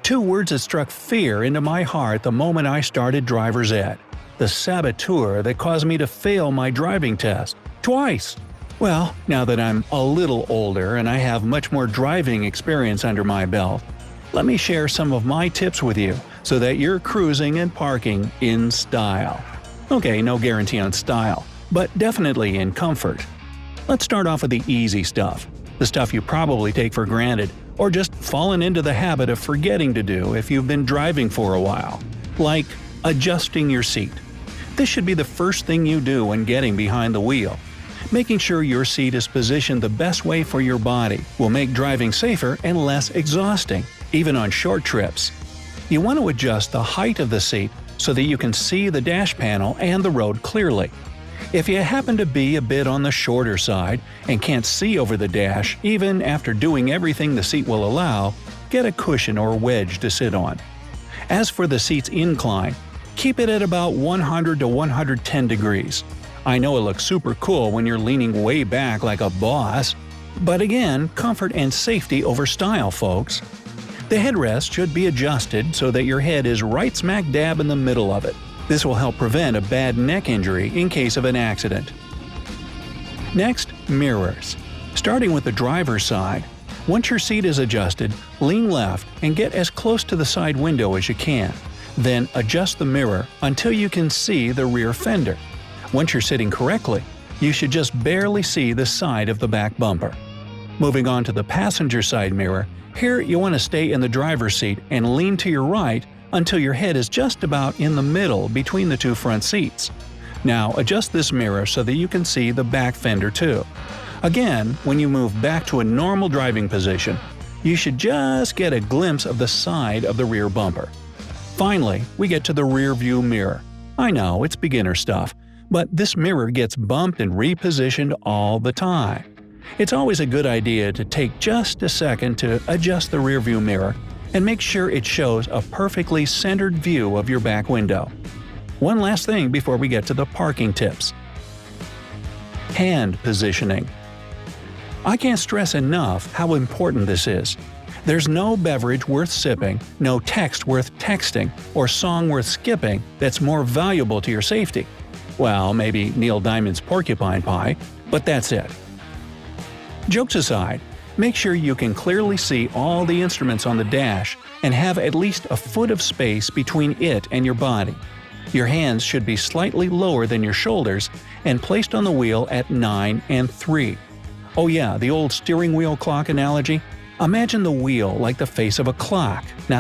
Two words that struck fear into my heart the moment I started driver's ed. The saboteur that caused me to fail my driving test. Twice! Well, now that I'm a little older and I have much more driving experience under my belt, let me share some of my tips with you so that you're cruising and parking in style. Okay, no guarantee on style, but definitely in comfort. Let's start off with the easy stuff. The stuff you probably take for granted, or just fallen into the habit of forgetting to do if you've been driving for a while. Like adjusting your seat. This should be the first thing you do when getting behind the wheel. Making sure your seat is positioned the best way for your body will make driving safer and less exhausting, even on short trips. You want to adjust the height of the seat so that you can see the dash panel and the road clearly. If you happen to be a bit on the shorter side and can't see over the dash even after doing everything the seat will allow, get a cushion or wedge to sit on. As for the seat's incline, keep it at about 100 to 110 degrees. I know it looks super cool when you're leaning way back like a boss, but again, comfort and safety over style, folks. The headrest should be adjusted so that your head is right smack dab in the middle of it. This will help prevent a bad neck injury in case of an accident. Next, mirrors. Starting with the driver's side, once your seat is adjusted, lean left and get as close to the side window as you can. Then adjust the mirror until you can see the rear fender. Once you're sitting correctly, you should just barely see the side of the back bumper. Moving on to the passenger side mirror, here you want to stay in the driver's seat and lean to your right until your head is just about in the middle between the two front seats. Now adjust this mirror so that you can see the back fender too. Again, when you move back to a normal driving position, you should just get a glimpse of the side of the rear bumper. Finally, we get to the rear view mirror. I know, it's beginner stuff, but this mirror gets bumped and repositioned all the time. It's always a good idea to take just a second to adjust the rear view mirror and make sure it shows a perfectly centered view of your back window. One last thing before we get to the parking tips. Hand positioning. I can't stress enough how important this is. There's no beverage worth sipping, no text worth texting, or song worth skipping that's more valuable to your safety. Well, maybe Neil Diamond's Porcupine Pie, but that's it. Jokes aside, make sure you can clearly see all the instruments on the dash and have at least a foot of space between it and your body. Your hands should be slightly lower than your shoulders and placed on the wheel at 9 and 3. Oh yeah, the old steering wheel clock analogy? Imagine the wheel like the face of a clock, not